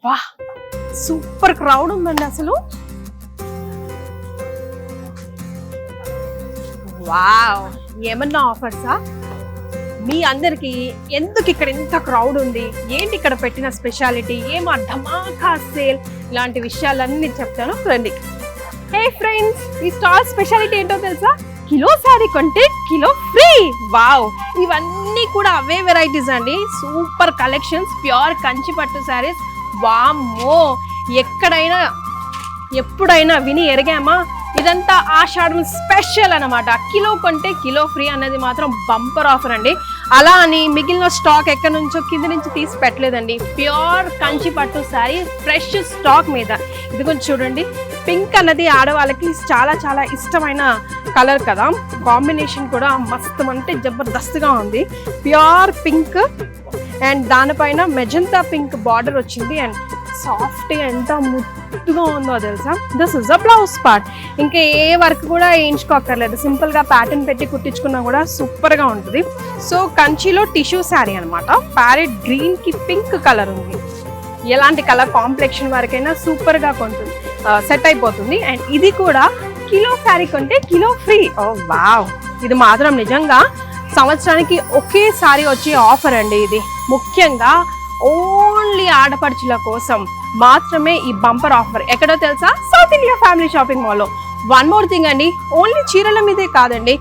వా super crowd ఉందండి అసలు. వావ్, ఏమన్నా ఆఫర్సా? మీ అందరికి ఎందుకు ఇక్కడ ఇంత క్రౌడ్ ఉంది, ఏంటి ఇక్కడ పెట్టిన స్పెషాలిటీ, ఏమో ధమాకా సేల్, ఇలాంటి విషయాలన్నీ చెప్తాను రండి. హే ఫ్రెండ్స్, ఈ స్టాల్ స్పెషాలిటీ ఏంటో తెలుసా? కిలో శారీ కొంటే కిలో ఫ్రీ. వావ్, ఇవన్నీ కూడా అవే వెరైటీస్ అండి. సూపర్ కలెక్షన్స్, ప్యూర్ కంచి పట్టు శారీస్. వామ్మో, ఎక్కడైనా ఎప్పుడైనా విని ఎరిగామా? ఇదంతా ఆషాఢం స్పెషల్ అన్నమాట. కిలో కొంటే కిలో ఫ్రీ అన్నది మాత్రం బంపర్ ఆఫర్ అండి. అలా అని మిగిలిన స్టాక్ ఎక్కడి నుంచో కింద నుంచి తీసి పెట్టలేదండి. ప్యూర్ కంచి పట్టు శారీ ఫ్రెష్ స్టాక్ మీద. ఇది కొంచెం చూడండి, పింక్ అన్నది ఆడవాళ్ళకి చాలా చాలా ఇష్టమైన కలర్ కదా. కాంబినేషన్ కూడా మస్తు అంటే జబర్దస్త్గా ఉంది. ప్యూర్ పింక్ అండ్ దానిపైన మెజంతా పింక్ బార్డర్ వచ్చింది. అండ్ సాఫ్ట్గా ఎంత ముద్దుగా ఉందో తెలుసా. This is a blouse part. ఇంకా ఏ వర్క్ కూడా వేయించుకోక్కర్లేదు, సింపుల్గా ప్యాటర్న్ పెట్టి కుట్టించుకున్నా కూడా సూపర్గా ఉంటుంది. సో కంచిలో టిష్యూ శారీ అనమాట. ప్యారెట్ గ్రీన్కి పింక్ కలర్ ఉంది. ఎలాంటి కలర్ కాంప్లెక్షన్ వరకైనా సూపర్గా కొంటుంది, సెట్ అయిపోతుంది. అండ్ ఇది కూడా కిలో శారీ కొంటే కిలో ఫ్రీ. ఓ వావ్, ఇది మాత్రం నిజంగా సంవత్సరానికి ఒకేసారి వచ్చే ఆఫర్ అండి. ఇది ముఖ్యంగా ఓన్లీ ఆడపడుచుల కోసం మాత్రమే ఈ బంపర్ ఆఫర్. ఎక్కడో తెలుసా? సౌత్ ఇండియా ఫ్యామిలీ షాపింగ్ మాల్లో. వన్ మోర్ థింగ్ అండి, ఓన్లీ చీరల మీదే కాదండి,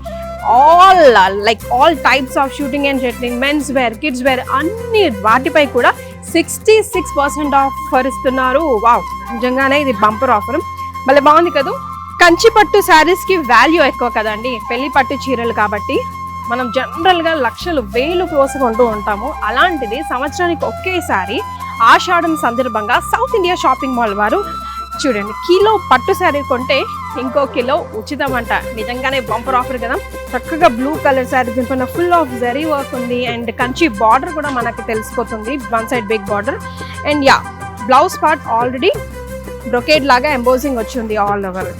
all types of suiting and shirting, men's wear, kids wear, అన్ని వాటిపై కూడా 66% ఆఫర్ ఇస్తున్నారు. వావ్, నిజంగానే ఇది బంపర్ ఆఫర్. భలే బాగుంది కదా. కంచి పట్టు శారీస్ కి వాల్యూ ఎక్కువ కదండి, పెళ్లి పట్టు చీరలు కాబట్టి. మనం జనరల్గా లక్షలు వేలు కోసం కొంటూ ఉంటాము. అలాంటిది సంవత్సరానికి ఒకేసారి ఆషాఢం సందర్భంగా సౌత్ ఇండియా షాపింగ్ మాల్ వారు చూడండి, కిలో పట్టు శారీ కొంటే ఇంకో కిలో ఉచితం అంట. నిజంగానే బంపర్ ఆఫర్ కదా. చక్కగా బ్లూ కలర్ శారీ, దీనిపైన ఫుల్ ఆఫ్ జరీ వర్క్ ఉంది. అండ్ కంచి బార్డర్ కూడా మనకి తెలిసిపోతుంది, one side big border. And yeah, blouse part already brocade లాగా ఎంబోజింగ్ వచ్చింది all over.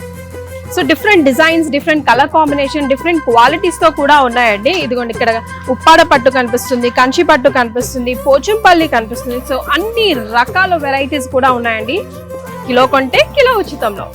So different designs, different colour combination, different క్వాలిటీస్తో కూడా ఉన్నాయండి. ఇదిగోండి, ఇక్కడ ఉప్పాడ పట్టు కనిపిస్తుంది, కంచి పట్టు కనిపిస్తుంది, పోచంపల్లి కనిపిస్తుంది. సో అన్ని రకాల వెరైటీస్ కూడా ఉన్నాయండి. కిలో కొంటే కిలో ఉచితంలో.